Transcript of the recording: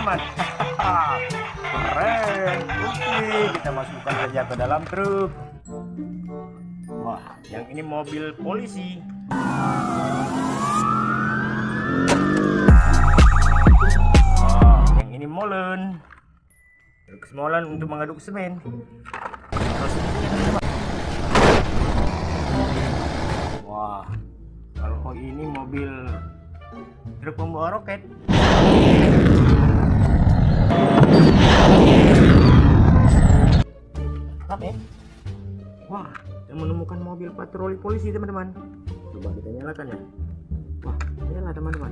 teman-teman. Keren. Oke, kita masukkan saja ke dalam truk. Wah, yang ini mobil polisi. Wah, yang ini molen. Truk molen untuk mengaduk semen. Wah, kalau ini mobil truk pembawa roket. Oke. Wah, kita menemukan mobil patroli polisi teman-teman. Coba kita nyalakan ya. Wah, nyala teman-teman.